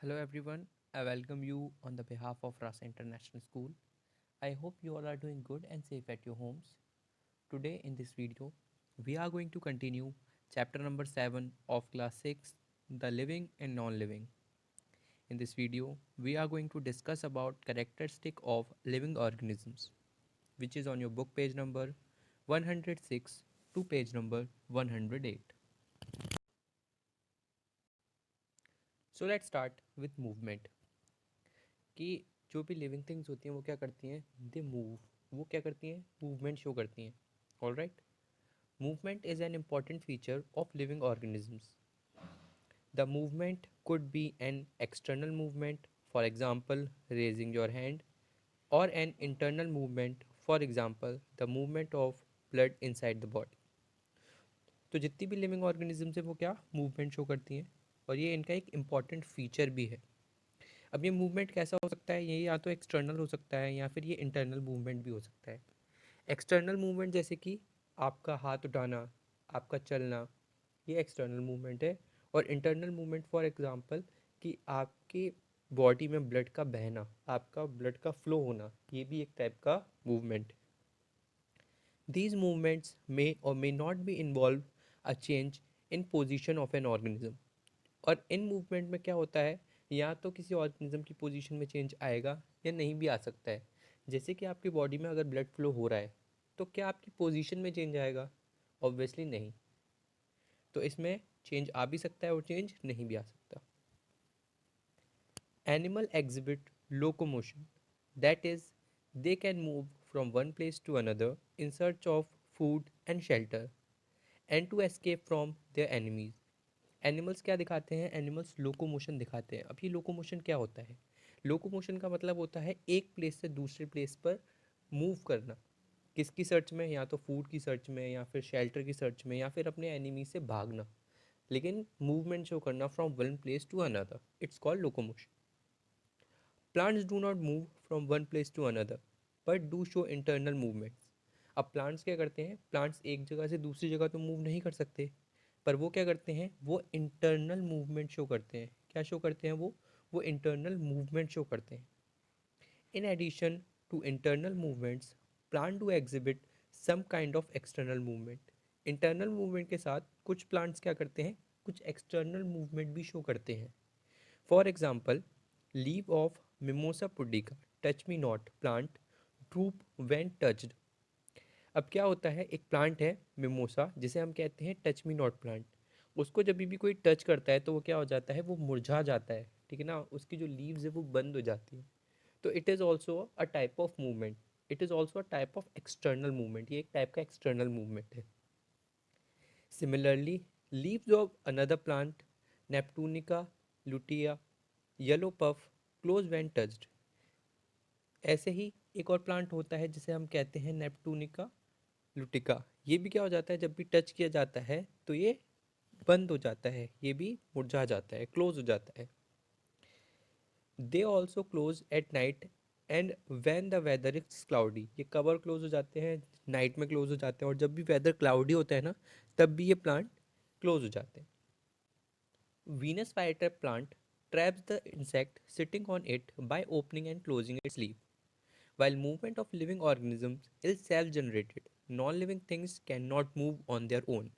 Hello everyone, I welcome you on the behalf of Rasa International School. I hope you all are doing good and safe at your homes. Today in this video, we are going to continue chapter number 7 of class 6, the living and non-living. In this video, we are going to discuss about characteristic of living organisms, which is on your book page number 106 to page number 108. So let's start with movement. कि जो भी living things होती हैं वो क्या करती हैं, they move. वो क्या करती हैं, मूवमेंट शो करती हैं. All right. Movement is an important feature of living organisms. The movement could be an external movement, for example raising your hand, और an internal movement, for example the movement of blood inside the body. तो जितनी भी living organisms हैं वो क्या movement show करती हैं, और ये इनका एक इम्पॉर्टेंट फीचर भी है. अब ये मूवमेंट कैसा हो सकता है, ये या तो एक्सटर्नल हो सकता है या फिर ये इंटरनल मूवमेंट भी हो सकता है. एक्सटर्नल मूवमेंट जैसे कि आपका हाथ उठाना, आपका चलना, ये एक्सटर्नल मूवमेंट है. और इंटरनल मूवमेंट फॉर एग्जांपल कि आपकी बॉडी में ब्लड का बहना, आपका ब्लड का फ्लो होना, ये भी एक टाइप का मूवमेंट है. दीज मूवमेंट्स मे और may not be involve a change in position of an organism. और इन मूवमेंट में क्या होता है, या तो किसी ऑर्गेनिज्म की पोजीशन में चेंज आएगा या नहीं भी आ सकता है. जैसे कि आपकी बॉडी में अगर ब्लड फ्लो हो रहा है तो क्या आपकी पोजीशन में चेंज आएगा? ऑब्वियसली नहीं. तो इसमें चेंज आ भी सकता है और चेंज नहीं भी आ सकता. Animal exhibit locomotion, that is they can move from one place to another in search of food and shelter and to escape from their enemies. Animals क्या दिखाते हैं, एनिमल्स लोकोमोशन दिखाते हैं. अब ये लोकोमोशन क्या होता है? लोकोमोशन का मतलब होता है एक प्लेस से दूसरे प्लेस पर मूव करना. किसकी सर्च में? या तो फूड की सर्च में, या फिर शेल्टर की सर्च में, या फिर अपने एनिमी से भागना. लेकिन मूवमेंट शो करना from one place to another, it's called locomotion. Plants do not move from one place to another but do show internal movements. अब प्लांट्स क्या करते हैं, प्लांट्स एक जगह से दूसरी जगह तो मूव नहीं कर सकते, पर वो क्या करते हैं, वो इंटरनल मूवमेंट शो करते हैं. क्या शो करते हैं वो इंटरनल मूवमेंट शो करते हैं. In addition to internal movements, plant do exhibit some kind of external movement. Internal movement के साथ कुछ प्लांट्स क्या करते हैं, कुछ एक्सटर्नल मूवमेंट भी शो करते हैं. For example, leave of mimosa pudica touch me not plant drupe when touched. अब क्या होता है, एक प्लांट है मिमोसा जिसे हम कहते हैं टच मी नॉट प्लांट. उसको जब भी कोई टच करता है तो वो क्या हो जाता है, वो मुरझा जाता है. ठीक है ना, उसकी जो लीव्स है वो बंद हो जाती है. तो it is also a type of movement. It is also a type of external movement. ये एक टाइप का एक्सटर्नल मूवमेंट है. Similarly, leaves of another plant Neptunia lutea yellow puff close when touched. ऐसे ही एक और प्लांट होता है जिसे हम कहते हैं नेप्टूनिका लुटिका. ये भी क्या हो जाता है, जब भी टच किया जाता है तो ये बंद हो जाता है, ये भी मुरझा जाता है, क्लोज हो जाता है. They also close at night and when the weather is cloudy. ये कवर क्लोज हो जाते हैं, नाइट में क्लोज हो जाते हैं, और जब भी वेदर क्लाउडी होता है ना, तब भी ये प्लांट क्लोज हो जाते हैं. Venus fighter plant traps the insect sitting on it by opening and closing its leaf. While movement of living organisms is self-generated, non-living things cannot move on their own.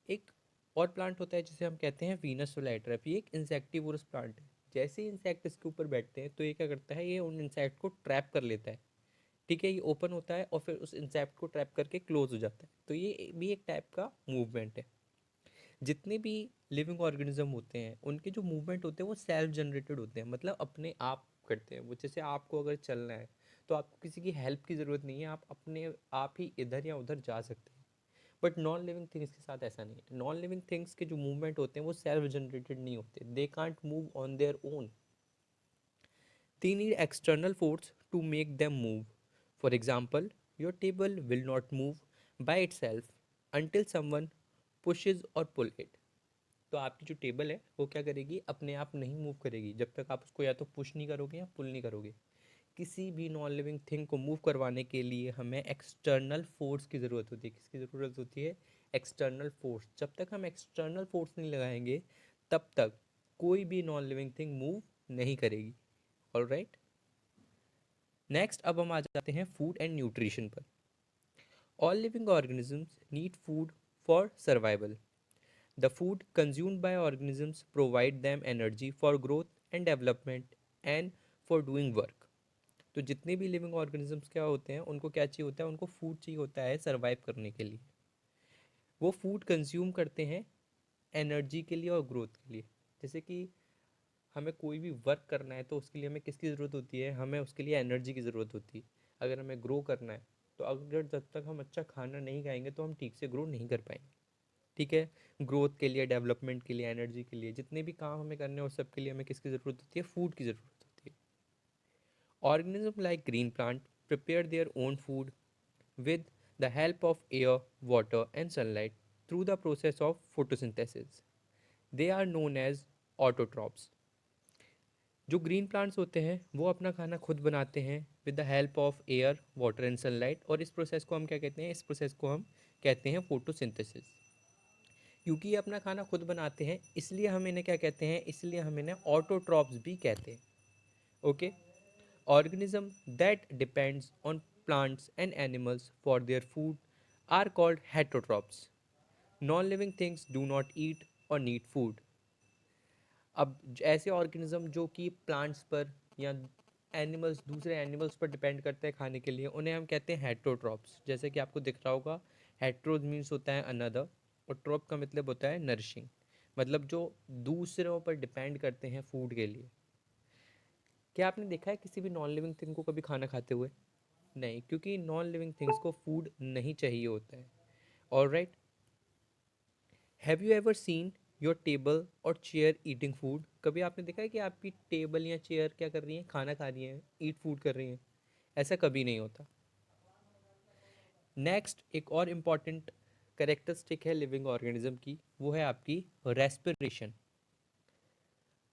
एक और plant होता है जिसे हम कहते हैं वीनस फ्लाईट्रैप. ये एक इंसेक्टिवोरस प्लांट है. जैसे ही इंसेक्ट इसके ऊपर बैठते हैं तो ये क्या करता है, ये उन इंसेक्ट को ट्रैप कर लेता है. ठीक है, ये ओपन होता है और फिर उस इंसेक्ट को ट्रैप करके क्लोज हो जाता है. तो ये भी एक टाइप का मूवमेंट है. जितने भी लिविंग ऑर्गेनिज्म होते हैं उनके जो मूवमेंट होते हैं वो सेल्फ जनरेटेड होते हैं, मतलब अपने आप करते हैं. वो जैसे आपको अगर चलना है तो आपको किसी की हेल्प की ज़रूरत नहीं है, आप अपने आप ही इधर या उधर जा सकते हैं. बट नॉन लिविंग थिंग्स के साथ ऐसा नहीं है. नॉन लिविंग थिंग्स के जो मूवमेंट होते हैं वो सेल्फ जनरेटेड नहीं होते. They can't move on their own. They need external force to make them move. For example, your table will not move by itself until someone pushes और pull it. तो आपकी जो table है वो क्या करेगी, अपने आप नहीं मूव करेगी जब तक आप उसको या तो पुश नहीं करोगे या पुल नहीं करोगे. किसी भी नॉन लिविंग थिंग को मूव करवाने के लिए हमें एक्सटर्नल फोर्स की ज़रूरत होती है. किसकी ज़रूरत होती है? External force. जब तक हम एक्सटर्नल फोर्स नहीं लगाएंगे तब तक कोई भी नॉन लिविंग थिंग मूव नहीं करेगी। ऑल राइट, नेक्स्ट अब हम आ जाते हैं फूड एंड न्यूट्रिशन पर। All living organisms need food for survival. The food consumed by organisms provide them energy for growth and development and for doing work. तो जितने भी लिविंग ऑर्गेनिजम्स क्या होते हैं, उनको क्या चाहिए होता है, उनको फूड चाहिए होता है सर्वाइव करने के लिए। वो फूड कंज्यूम करते हैं एनर्जी के लिए और ग्रोथ के लिए। जैसे कि हमें कोई भी वर्क करना है तो उसके लिए हमें किसकी ज़रूरत होती है, हमें उसके लिए एनर्जी की ज़रूरत होती है। अगर हमें ग्रो करना है तो अगर जब तक हम अच्छा खाना नहीं खाएंगे तो हम ठीक से ग्रो नहीं कर पाएंगे। ठीक है, ग्रोथ के लिए, डेवलपमेंट के लिए, एनर्जी के लिए, जितने भी काम हमें करने हैं उस सब के लिए हमें किसकी ज़रूरत होती है, फूड की ज़रूरत होती है। Organism like green plant prepare their own food with the help of air, water, and sunlight through the process of photosynthesis. They are known as autotrophs. जो ग्रीन प्लांट्स होते हैं वो अपना खाना खुद बनाते हैं with the help of air, water and sunlight, और इस प्रोसेस को हम क्या कहते हैं, इस प्रोसेस को हम कहते हैं फोटोसिंथेसिस। क्योंकि ये अपना खाना खुद बनाते हैं इसलिए हम इन्हें क्या कहते हैं, इसलिए हम इन्हें ऑटोट्रॉप्स भी कहते हैं। Okay, organism that depends on plants and animals for their food are called heterotrophs. Non-living things do not eat or need food. अब ऐसे ऑर्गेनिज्म जो कि प्लांट्स पर या एनिमल्स, दूसरे एनिमल्स पर डिपेंड करते हैं खाने के लिए, उन्हें हम कहते हैं हेट्रोट्रॉप्स। जैसे कि आपको दिख रहा होगा, हेट्रोज मीन्स होता है अनदर, और ट्रॉप का मतलब होता है नरिशिंग, मतलब जो दूसरों पर डिपेंड करते हैं फूड के लिए। क्या आपने देखा है किसी भी नॉन लिविंग थिंग को कभी खाना खाते हुए? नहीं, क्योंकि नॉन लिविंग थिंग्स को फूड नहीं चाहिए होता है। All right, have you ever seen your table और चेयर ईटिंग फूड? कभी आपने देखा है कि आपकी टेबल या चेयर क्या कर रही है, खाना खा रही है, ईट फूड कर रही है? ऐसा कभी नहीं होता। नेक्स्ट एक और इम्पॉर्टेंट करेक्टरिस्टिक है लिविंग ऑर्गेनिज्म की, वो है आपकी respiration.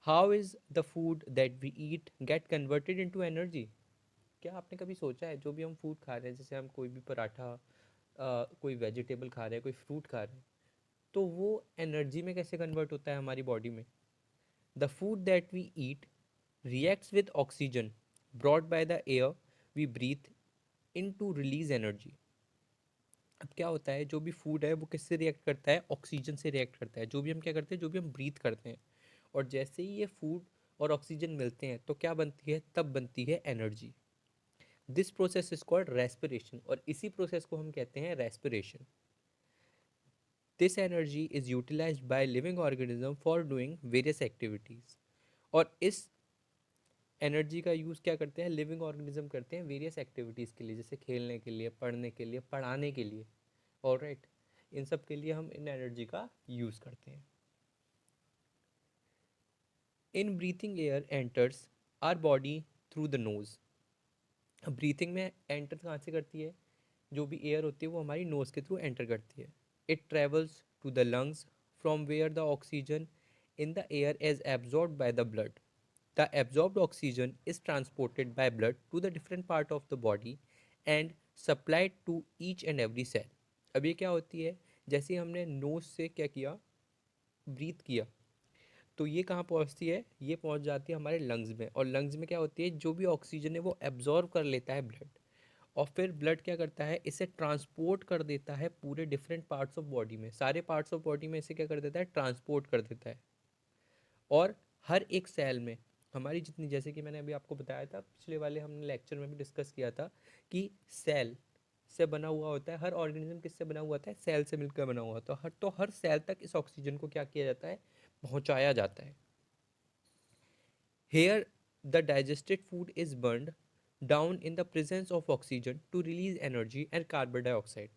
How is the food that we eat get converted into energy? क्या आपने कभी सोचा है जो भी हम फूड खा रहे हैं, जैसे हम कोई भी पराठा, कोई वेजिटेबल खा रहे हैं, कोई फ्रूट खा रहे हैं, तो वो एनर्जी में कैसे कन्वर्ट होता है हमारी बॉडी में? The food that we eat reacts with oxygen brought by the air we breathe in to release energy. अब क्या होता है, जो भी फूड है वो किससे रिएक्ट करता है, ऑक्सीजन से रिएक्ट करता है। जो भी हम क्या करते हैं, जो भी हम ब्रीथ करते हैं, और जैसे ही ये फूड और ऑक्सीजन मिलते हैं तो क्या बनती है, तब बनती है energy. This process is called respiration, और इसी प्रोसेस को हम कहते हैं respiration. This energy is utilised by living organism for doing various activities. और इस एनर्जी का यूज़ क्या करते हैं, लिविंग ऑर्गेनिज्म करते हैं वेरियस एक्टिविटीज़ के लिए, जैसे खेलने के लिए, पढ़ने के लिए, पढ़ाने के लिए। ऑलराइट, इन सब के लिए हम इन एनर्जी का यूज़ करते हैं। In breathing air enters our body through the nose. अब ब्रीथिंग में एंटर कहाँ से करती है, जो भी एयर होती है वो हमारी नोज़ के थ्रू एंटर करती है। It travels to the lungs from where the oxygen in the air is absorbed by the blood. The absorbed oxygen is transported by blood to the different part of the body and supplied to each and every cell. अब ये क्या होती है, जैसे हमने knows से क्या किया, ब्रीथ किया, तो ये कहाँ पहुँचती है, ये पहुँच जाती है हमारे लंग्स में, और लंग्स में क्या होती है, जो भी ऑक्सीजन है वो एब्जॉर्व कर लेता है ब्लड, और फिर ब्लड क्या करता है, इसे ट्रांसपोर्ट कर देता है पूरे डिफरेंट पार्ट्स ऑफ बॉडी में, सारे पार्ट्स ऑफ बॉडी में इसे क्या कर देता है, ट्रांसपोर्ट कर देता है। और हर एक सेल में हमारी जितनी, जैसे कि मैंने अभी आपको बताया था, पिछले वाले हमने लेक्चर में भी डिस्कस किया था कि सेल से बना हुआ होता है, हर ऑर्गेनिज्म किससे बना हुआ होता है, सेल से मिलकर बना हुआ होता है। तो हर सेल तक इस ऑक्सीजन को क्या किया जाता है, पहुंचाया जाता है। Here the digested food is burned down in the presence of oxygen to release energy and carbon dioxide.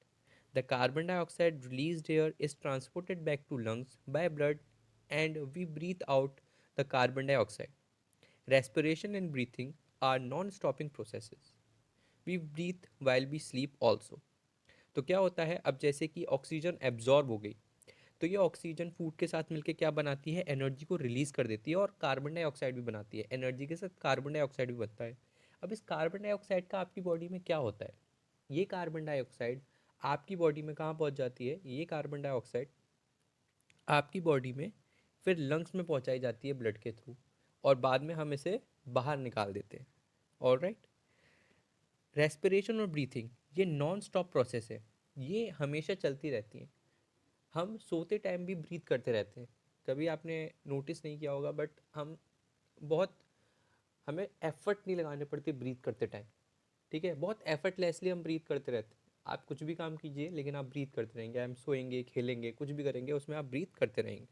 The carbon dioxide released here is transported back to lungs by blood and we breathe out the carbon dioxide. Respiration and breathing are non-stopping processes. We breathe while we sleep also. तो क्या होता है, अब जैसे कि oxygen absorb हो गई, तो ये ऑक्सीजन फूड के साथ मिलकर क्या बनाती है, एनर्जी को रिलीज कर देती है, और कार्बन डाइऑक्साइड भी बनाती है। एनर्जी के साथ कार्बन डाइऑक्साइड भी बनता है। अब इस कार्बन डाइऑक्साइड का आपकी बॉडी में क्या होता है, ये कार्बन डाइऑक्साइड आपकी बॉडी में कहाँ पहुँच जाती है, ये कार्बन डाइऑक्साइड आपकी बॉडी में फिर लंग्स में पहुंचाई जाती है ब्लड के थ्रू, और बाद में हम इसे बाहर निकाल देते हैं। ऑलराइट। रेस्पिरेशन और ब्रीथिंग ये नॉन स्टॉप प्रोसेस है, ये हमेशा चलती रहती है। हम सोते टाइम भी ब्रीथ करते रहते हैं। कभी आपने नोटिस नहीं किया होगा, बट बहुत हमें एफर्ट नहीं लगाने पड़ती ब्रीथ करते टाइम। ठीक है, बहुत एफर्टलेसली हम ब्रीथ करते रहते हैं। आप कुछ भी काम कीजिए लेकिन आप ब्रीथ करते रहेंगे। हम सोएंगे, खेलेंगे, कुछ भी करेंगे, उसमें आप ब्रीथ करते रहेंगे।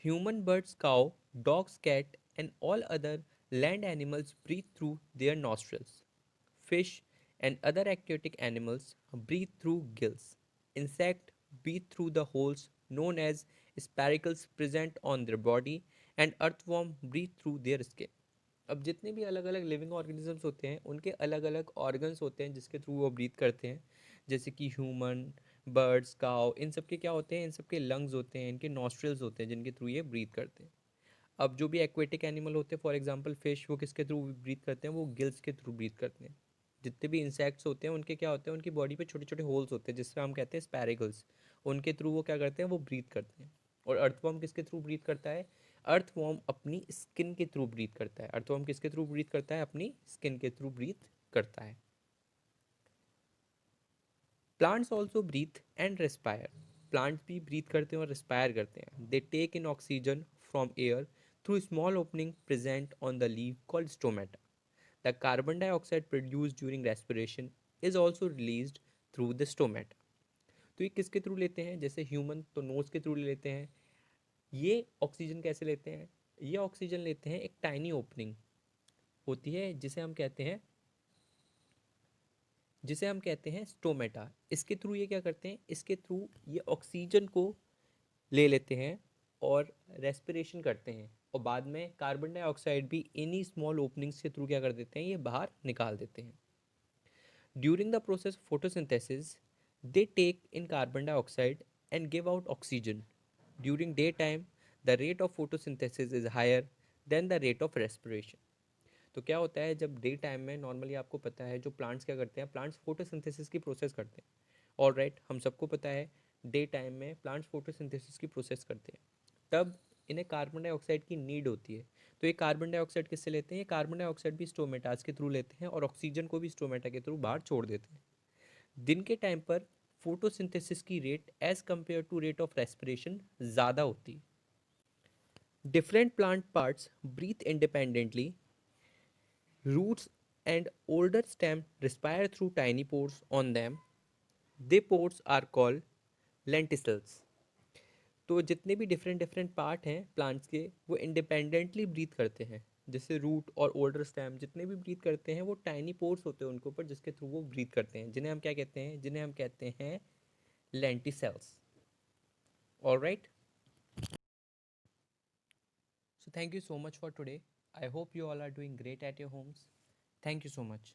Human, birds, cow, dogs, cat, and all other land animals breathe through their nostrils. Fish and other aquatic animals breathe through gills. Insects breathe through the holes known as spiracles present on their body, and earthworm breathe through their skin. अब जितने भी अलग अलग living organisms होते हैं उनके अलग अलग ऑर्गन्स होते हैं जिसके थ्रू वो ब्रीथ करते हैं। जैसे कि ह्यूमन, बर्ड्स, काव, इन सब के क्या होते हैं, इन सब के लंग्स होते हैं, इनके नॉस्ट्रल्स होते हैं जिनके थ्रू ये ब्रीथ करते हैं। अब जो भी एक्वेटिक एनिमल होते हैं, फॉर एग्जांपल फिश, वो किसके थ्रू ब्रीथ करते हैं, वो गिल्स के थ्रू ब्रीथ करते हैं। जितने भी इंसेक्ट्स होते हैं उनके क्या होते हैं, उनकी बॉडी पे छोटे छोटे होल्स होते हैं जिससे हम कहते हैं स्पैरेगल्स। उनके थ्रू वो क्या करते हैं, वो ब्रीथ करते हैं। और अर्थवर्म किसके थ्रू ब्रीथ करता है, अर्थवर्म अपनी स्किन के थ्रू ब्रीथ करता है। अर्थवर्म किसके थ्रू ब्रीथ करता है, अपनी स्किन के थ्रू ब्रीथ करता है। Plants also breathe and respire. Plants भी ब्रीथ करते हैं और रेस्पायर करते हैं। They take in oxygen from air through small opening present on the leave called stomata. The carbon dioxide produced during respiration is also released through the stomata. तो ये किसके through लेते हैं, जैसे ह्यूमन तो नोज के थ्रू ले लेते हैं। ये ऑक्सीजन कैसे लेते हैं, ये ऑक्सीजन लेते हैं, एक टाइनी ओपनिंग होती है जिसे हम कहते हैं स्टोमेटा। इसके थ्रू ये क्या करते हैं, इसके थ्रू ये ऑक्सीजन को ले लेते हैं और रेस्पिरेशन करते हैं, और बाद में कार्बन डाइऑक्साइड भी इन्हीं स्मॉल ओपनिंग्स के थ्रू क्या कर देते हैं, ये बाहर निकाल देते हैं। During the process photosynthesis, they take in carbon dioxide and give out oxygen. During daytime, the rate of photosynthesis is higher than the rate of respiration. तो क्या होता है, जब डे टाइम में नॉर्मली आपको पता है जो प्लांट्स क्या करते हैं, प्लांट्स फोटोसिंथेसिस की प्रोसेस करते हैं। ऑल राइट, हम सबको पता है डे टाइम में प्लांट्स फोटोसिंथेसिस की प्रोसेस करते हैं, तब इन्हें कार्बन डाइऑक्साइड की नीड होती है। तो ये कार्बन डाइऑक्साइड किससे लेते हैं, ये कार्बन डाइऑक्साइड भी स्टोमेटास के थ्रू लेते हैं और ऑक्सीजन को भी स्टोमेटा के थ्रू बाहर छोड़ देते हैं। दिन के टाइम पर फोटोसिंथेसिस की rate as compare to rate of respiration ज़्यादा होती है। Different plant parts breathe independently. Roots and older stem respire through tiny pores on them. They pores are called lenticels. तो जितने भी डिफरेंट डिफरेंट पार्ट हैं plants के, वो independently breathe करते हैं। जैसे रूट और ओल्डर स्टेम जितने भी ब्रीथ करते हैं, वो टाइनी पोर्स होते हैं उनके ऊपर जिसके थ्रू वो ब्रीथ करते हैं, जिन्हें हम क्या कहते हैं, जिन्हें हम कहते हैं lenticels. Alright, so thank you so much for today. I hope you all are doing great at your homes. Thank you so much.